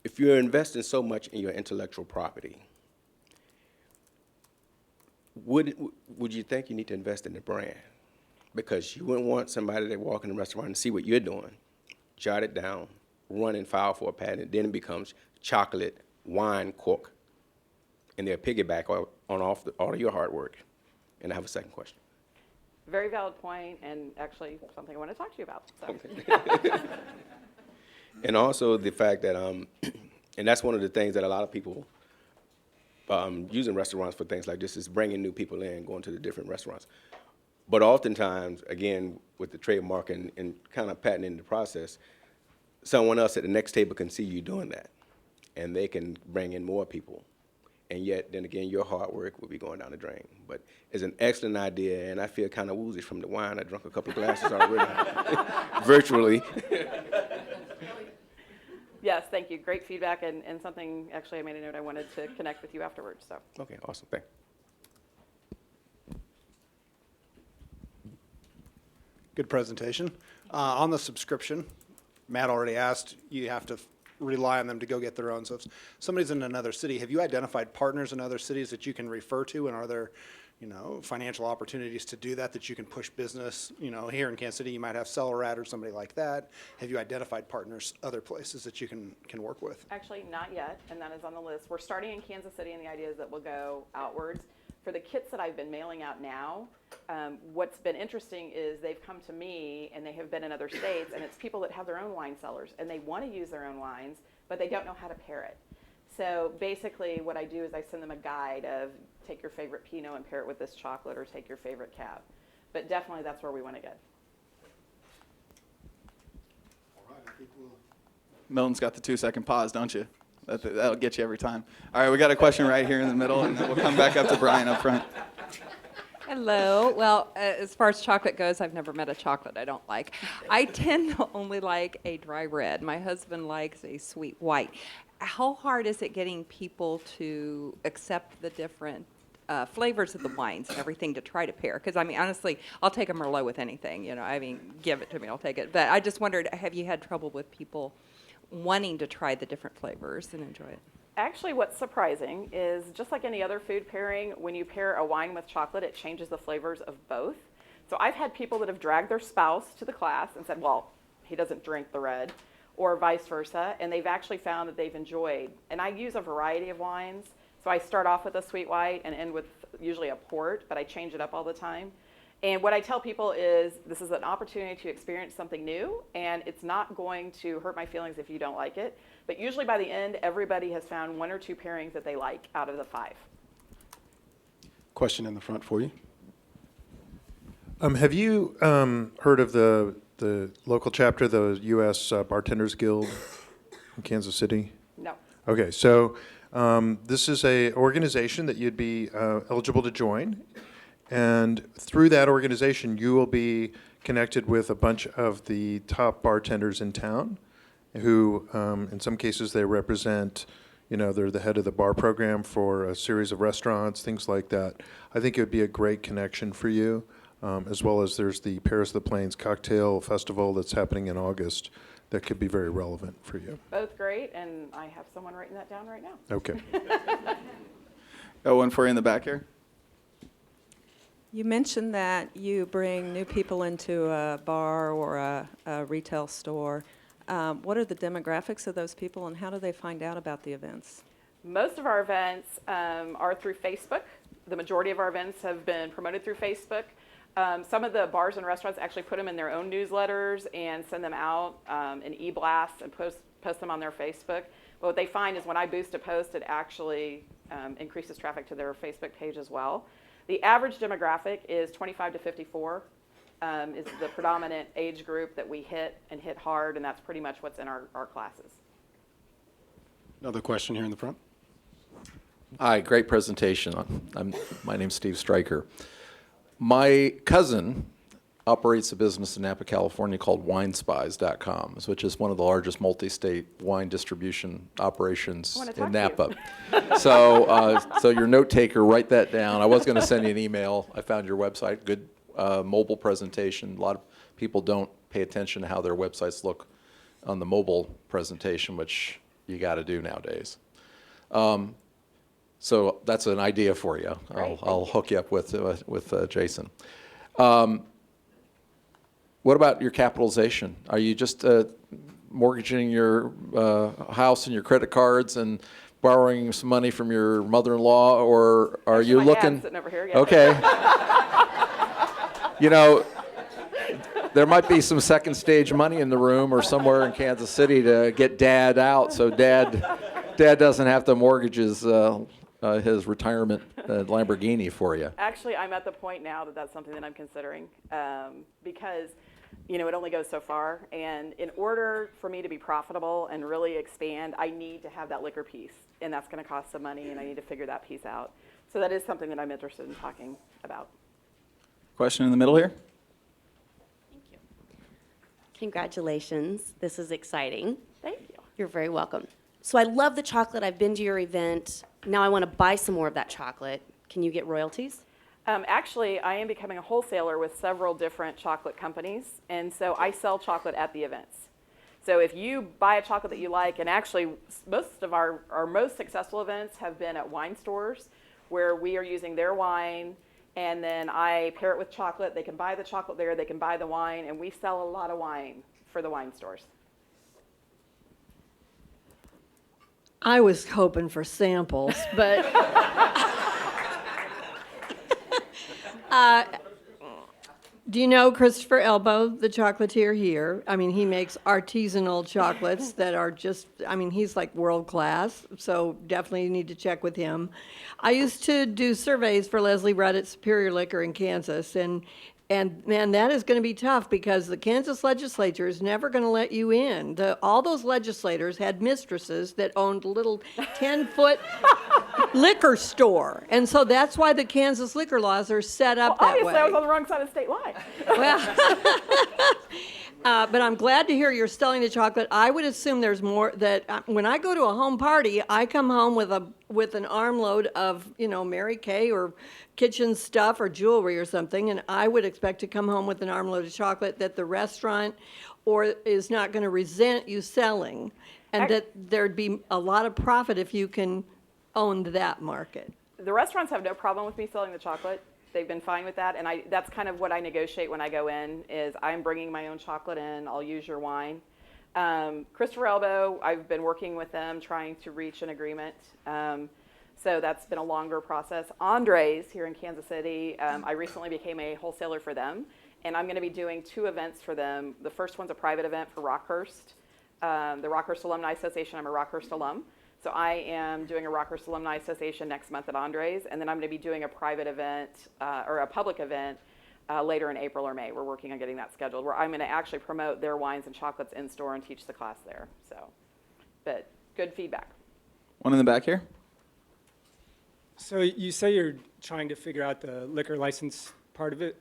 if you're investing so much in your intellectual property, would you think you need to invest in the brand? Because you wouldn't want somebody to walk in the restaurant and see what you're doing, jot it down, run and file for a patent, then it becomes chocolate wine cork, and they'll piggyback on all of your hard work. And I have a second question.
Very valid point, and actually something I want to talk to you about. So.
Okay. And also the fact that, and that's one of the things that a lot of people using restaurants for things like this is bringing new people in, going to the different restaurants. But oftentimes, again, with the trademark and kind of patenting the process, someone else at the next table can see you doing that, and they can bring in more people. And yet, then again, your hard work will be going down the drain. But it's an excellent idea, and I feel kind of woozy from the wine. I drank a couple of glasses already, virtually.
Yes, thank you. Great feedback, and something, actually, I made a note I wanted to connect with you afterwards. So.
Okay, awesome. Thanks.
Good presentation. On the subscription, Matt already asked, you have to rely on them to go get their own. So if somebody's in another city, have you identified partners in other cities that you can refer to? And are there, financial opportunities to do that you can push business? Here in Kansas City, you might have Cellarat or somebody like that. Have you identified partners other places that you can work with?
Actually, not yet, and that is on the list. We're starting in Kansas City, and the idea is that we'll go outwards. For the kits that I've been mailing out now, what's been interesting is they've come to me, and they have been in other states, and it's people that have their own wine cellars, and they want to use their own wines, but they don't know how to pair it. So basically what I do is I send them a guide of take your favorite Pinot and pair it with this chocolate, or take your favorite Cab. But definitely that's where we want to get.
Milton's got the 2-second pause, don't you? That'll get you every time. All right, we got a question right here in the middle, and then we'll come back up to Brian up front.
Hello. Well, as far as chocolate goes, I've never met a chocolate I don't like. I tend to only like a dry red. My husband likes a sweet white. How hard is it getting people to accept the different flavors of the wines and everything to try to pair? Because, honestly, I'll take a Merlot with anything. Give it to me, I'll take it. But I just wondered, have you had trouble with people wanting to try the different flavors and enjoy it?
Actually, what's surprising is just like any other food pairing, when you pair a wine with chocolate, it changes the flavors of both. So I've had people that have dragged their spouse to the class and said, well, he doesn't drink the red, or vice versa, and they've actually found that they've enjoyed. And I use a variety of wines. So I start off with a sweet white and end with usually a port, but I change it up all the time. And what I tell people is this is an opportunity to experience something new, and it's not going to hurt my feelings if you don't like it. But usually by the end, everybody has found 1 or 2 pairings that they like out of the 5.
Question in the front for you.
Have you heard of the local chapter, the U.S. Bartenders Guild in Kansas City?
No.
Okay, so this is a organization that you'd be eligible to join, and through that organization, you will be connected with a bunch of the top bartenders in town, who, in some cases, they represent. They're the head of the bar program for a series of restaurants, things like that. I think it would be a great connection for you, as well as there's the Paris of the Plains Cocktail Festival that's happening in August that could be very relevant for you.
Both great, and I have someone writing that down right now.
Okay.
Got one for you in the back here.
You mentioned that you bring new people into a bar or a retail store. What are the demographics of those people, and how do they find out about the events?
Most of our events are through Facebook. The majority of our events have been promoted through Facebook. Some of the bars and restaurants actually put them in their own newsletters and send them out in e-blasts and post them on their Facebook. But what they find is when I boost a post, it actually increases traffic to their Facebook page as well. The average demographic is 25 to 54 is the predominant age group that we hit and hit hard, and that's pretty much what's in our classes.
Another question here in the front.
Hi, great presentation. My name's Steve Stryker. My cousin operates a business in Napa, California called winespies.com, which is one of the largest multi-state wine distribution operations in Napa. So your note taker, write that down. I was going to send you an email. I found your website, good mobile presentation. A lot of people don't pay attention to how their websites look on the mobile presentation, which you got to do nowadays. So that's an idea for you. I'll hook you up with Jason. What about your capitalization? Are you just mortgaging your house and your credit cards and borrowing some money from your mother-in-law, or are you looking?
Sitting over here, yeah.
Okay. There might be some second stage money in the room or somewhere in Kansas City to get Dad out, so Dad doesn't have to mortgage his retirement Lamborghini for you.
Actually, I'm at the point now that that's something that I'm considering because, it only goes so far. And in order for me to be profitable and really expand, I need to have that liquor piece. And that's going to cost some money, and I need to figure that piece out. So that is something that I'm interested in talking about.
Question in the middle here.
Congratulations. This is exciting.
Thank you.
You're very welcome. So I love the chocolate. I've been to your event. Now I want to buy some more of that chocolate. Can you get royalties?
Actually, I am becoming a wholesaler with several different chocolate companies, and so I sell chocolate at the events. So if you buy a chocolate that you like, and actually most of our most successful events have been at wine stores where we are using their wine, and then I pair it with chocolate. They can buy the chocolate there, they can buy the wine, and we sell a lot of wine for the wine stores.
I was hoping for samples, but do you know Christopher Elbow, the chocolatier here? I mean, he makes artisanal chocolates that are just, he's like world class, so definitely you need to check with him. I used to do surveys for Leslie Rudd at Superior Liquor in Kansas, and man, that is going to be tough because the Kansas legislature is never going to let you in. All those legislators had mistresses that owned little 10-foot liquor store. And so that's why the Kansas liquor laws are set up that way.
Obviously, I was on the wrong side of state line.
But I'm glad to hear you're selling the chocolate. I would assume there's more that when I go to a home party, I come home with an armload of, Mary Kay or kitchen stuff or jewelry or something, and I would expect to come home with an armload of chocolate that the restaurant is not going to resent you selling, and that there'd be a lot of profit if you can own that market.
The restaurants have no problem with me selling the chocolate. They've been fine with that, and that's kind of what I negotiate when I go in, is I'm bringing my own chocolate in, I'll use your wine. Christopher Elbow, I've been working with them trying to reach an agreement. So that's been a longer process. Andres here in Kansas City, I recently became a wholesaler for them, and I'm going to be doing 2 events for them. The first one's a private event for Rockhurst, the Rockhurst Alumni Association. I'm a Rockhurst alum. So I am doing a Rockhurst Alumni Association next month at Andres, and then I'm going to be doing a private event or a public event later in April or May. We're working on getting that scheduled, where I'm going to actually promote their wines and chocolates in store and teach the class there. So, but good feedback.
One in the back here.
So you say you're trying to figure out the liquor license part of it.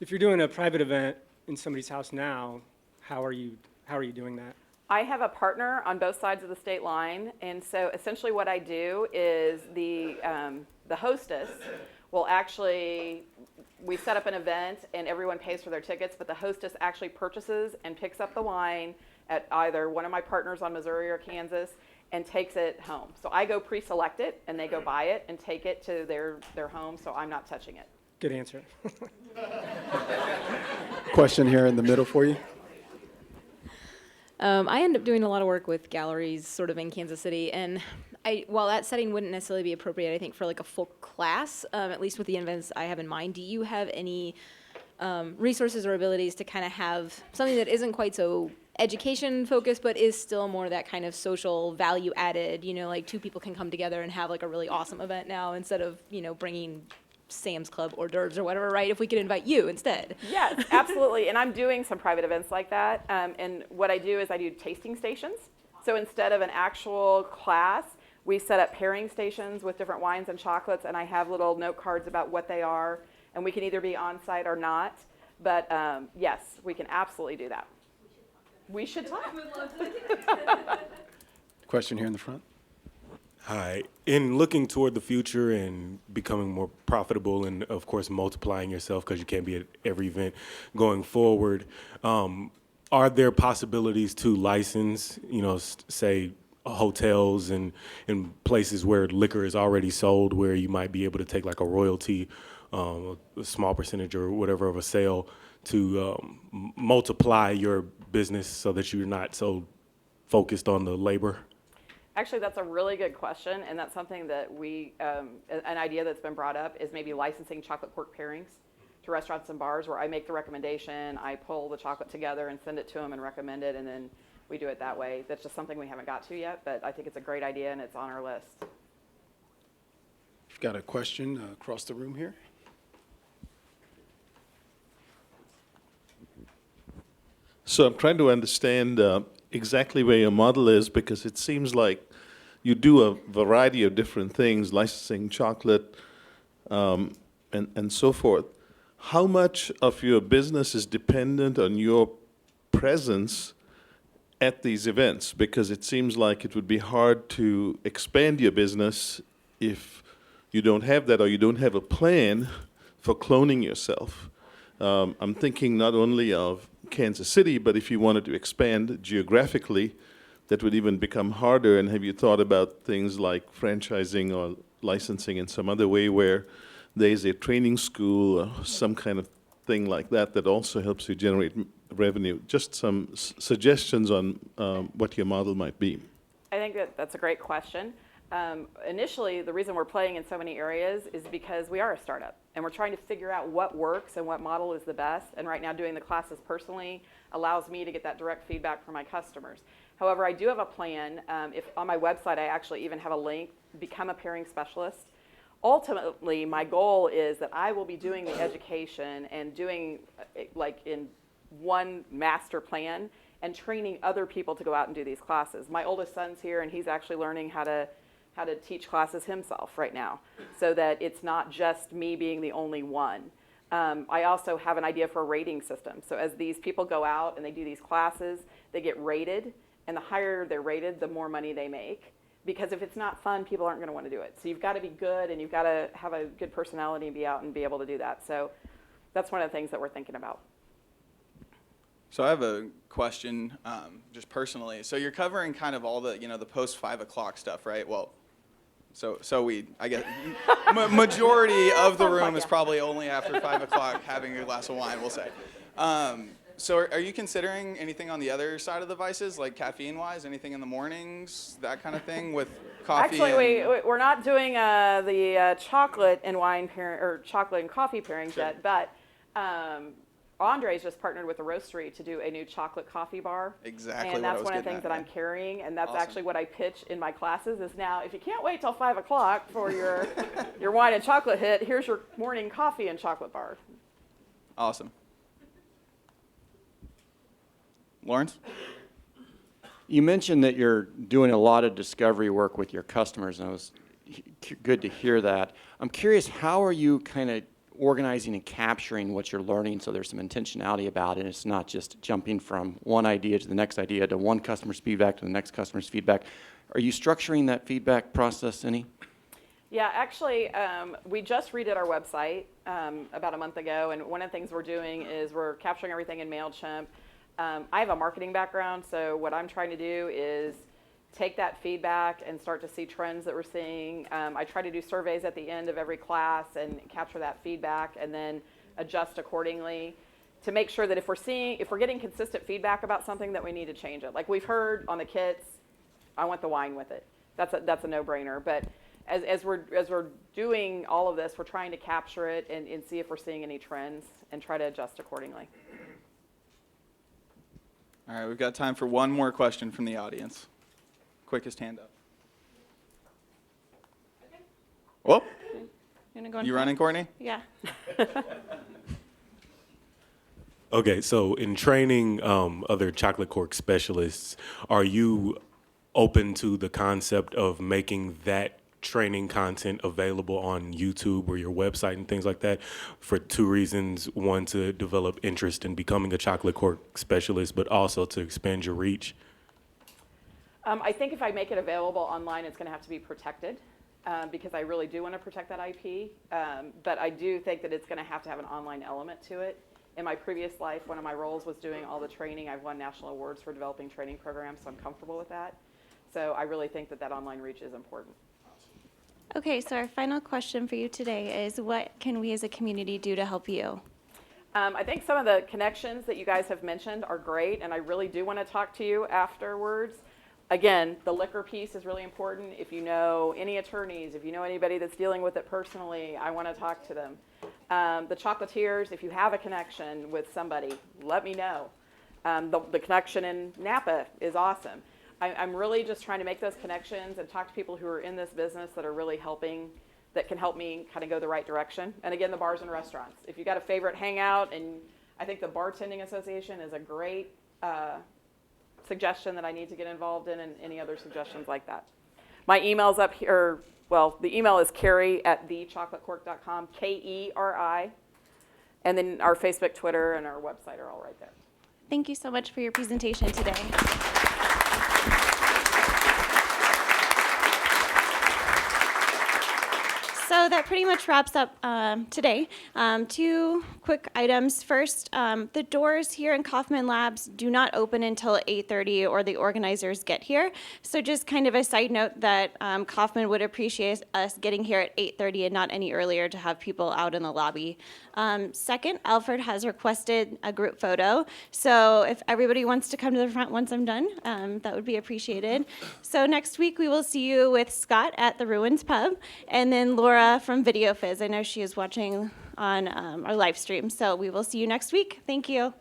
If you're doing a private event in somebody's house now, how are you doing that?
I have a partner on both sides of the state line, and so essentially what I do is the hostess will actually, we set up an event and everyone pays for their tickets, but the hostess actually purchases and picks up the wine at either one of my partners on Missouri or Kansas and takes it home. So I go pre-select it and they go buy it and take it to their home, so I'm not touching it.
Good answer.
Question here in the middle for you.
I end up doing a lot of work with galleries sort of in Kansas City, and while that setting wouldn't necessarily be appropriate, I think, for like a full class, at least with the events I have in mind, do you have any resources or abilities to kind of have something that isn't quite so education focused, but is still more that kind of social value added, like 2 people can come together and have like a really awesome event now instead of, bringing Sam's Club hors d'oeuvres or whatever, right? If we could invite you instead.
Yes, absolutely. And I'm doing some private events like that. And what I do is I do tasting stations. So instead of an actual class, we set up pairing stations with different wines and chocolates, and I have little note cards about what they are, and we can either be on site or not. But yes, we can absolutely do that. We should talk.
Question here in the front.
Hi. In looking toward the future and becoming more profitable and, of course, multiplying yourself because you can't be at every event going forward, are there possibilities to license, say, hotels and places where liquor is already sold, where you might be able to take like a royalty, a small percentage or whatever of a sale to multiply your business so that you're not so focused on the labor?
Actually, that's a really good question, and that's something that we, an idea that's been brought up is maybe licensing chocolate cork pairings to restaurants and bars, where I make the recommendation, I pull the chocolate together and send it to them and recommend it, and then we do it that way. That's just something we haven't got to yet, but I think it's a great idea and it's on our list.
We've got a question across the room here.
So I'm trying to understand exactly where your model is, because it seems like you do a variety of different things, licensing chocolate and so forth. How much of your business is dependent on your presence at these events? Because it seems like it would be hard to expand your business if you don't have that, or you don't have a plan for cloning yourself. I'm thinking not only of Kansas City, but if you wanted to expand geographically, that would even become harder. And have you thought about things like franchising or licensing in some other way, where there's a training school or some kind of thing like that that also helps you generate revenue? Just some suggestions on what your model might be.
I think that's a great question. Initially, the reason we're playing in so many areas is because we are a startup and we're trying to figure out what works and what model is the best. And right now, doing the classes personally allows me to get that direct feedback from my customers. However, I do have a plan. If on my website, I actually even have a link, become a pairing specialist. Ultimately, my goal is that I will be doing the education and doing like in one master plan and training other people to go out and do these classes. My oldest son's here and he's actually learning how to teach classes himself right now, so that it's not just me being the only one. I also have an idea for a rating system. So as these people go out and they do these classes, they get rated, and the higher they're rated, the more money they make. Because if it's not fun, people aren't gonna wanna do it. So you've gotta be good and you've gotta have a good personality and be out and be able to do that. So that's one of the things that we're thinking about.
So I have a question, just personally. So you're covering kind of all the, the post 5 o'clock stuff, right? Well, so I guess, majority of the room is probably only after 5 o'clock having a glass of wine, we'll say. So are you considering anything on the other side of the vices, like caffeine-wise, anything in the mornings, that kind of thing with coffee?
Actually,
and...
we're not doing the chocolate and wine pairing or chocolate and coffee pairings yet, but Andre's just partnered with a roastery to do a new chocolate coffee bar.
Exactly
And
what I
that's
was
one of the
getting
things
at,
that I'm
yeah.
carrying, and that's
Awesome.
actually what I pitch in my classes is now, if you can't wait till 5 o'clock for your wine and chocolate hit, here's your morning coffee and chocolate bar.
Awesome. Lawrence?
You mentioned that you're doing a lot of discovery work with your customers, and it was good to hear that. I'm curious, how are you kind of organizing and capturing what you're learning so there's some intentionality about it, and it's not just jumping from one idea to the next idea to one customer's feedback to the next customer's feedback. Are you structuring that feedback process any?
Yeah, actually, we just redid our website about a month ago, and one of the things we're doing is we're capturing everything in MailChimp. I have a marketing background, so what I'm trying to do is take that feedback and start to see trends that we're seeing. I try to do surveys at the end of every class and capture that feedback and then adjust accordingly to make sure that if we're getting consistent feedback about something, that we need to change it. Like we've heard on the kits, I want the wine with it. That's a no-brainer. But as we're doing all of this, we're trying to capture it and see if we're seeing any trends and try to adjust accordingly.
All right, we've got time for one more question from the audience. Quickest hand up. Whoop. You running, Courtney?
Yeah.
Okay, so in training other chocolate cork specialists, are you open to the concept of making that training content available on YouTube or your website and things like that for two reasons? One, to develop interest in becoming a chocolate cork specialist, but also to expand your reach?
I think if I make it available online, it's going to have to be protected because I really do want to protect that IP. But I do think that it's going to have an online element to it. In my previous life, one of my roles was doing all the training. I've won national awards for developing training programs, so I'm comfortable with that. So I really think that online reach is important.
Okay, so our final question for you today is, what can we as a community do to help you?
I think some of the connections that you guys have mentioned are great, and I really do want to talk to you afterwards. Again, the liquor piece is really important. If you know any attorneys, if you know anybody that's dealing with it personally, I want to talk to them. The chocolatiers, if you have a connection with somebody, let me know. The connection in Napa is awesome. I'm really just trying to make those connections and talk to people who are in this business that are really helping, that can help me kind of go the right direction. And again, the bars and restaurants. If you got a favorite hangout, and I think the Bartending Association is a great suggestion that I need to get involved in, and any other suggestions like that. My email's up here. Well, the email is Keri@thechocolatecork.com, Keri. And then our Facebook, Twitter, and our website are all right there.
Thank you so much for your presentation today. So that pretty much wraps up today. Two quick items. First, the doors here in Kaufman Labs do not open until 8:30 or the organizers get here. So just kind of a side note that Kaufman would appreciate us getting here at 8:30 and not any earlier to have people out in the lobby. Second, Alfred has requested a group photo. So if everybody wants to come to the front once I'm done, that would be appreciated. So next week we will see you with Scott at the Ruins Pub, and then Laura from Video Fizz. I know she is watching on our live stream. So we will see you next week. Thank you.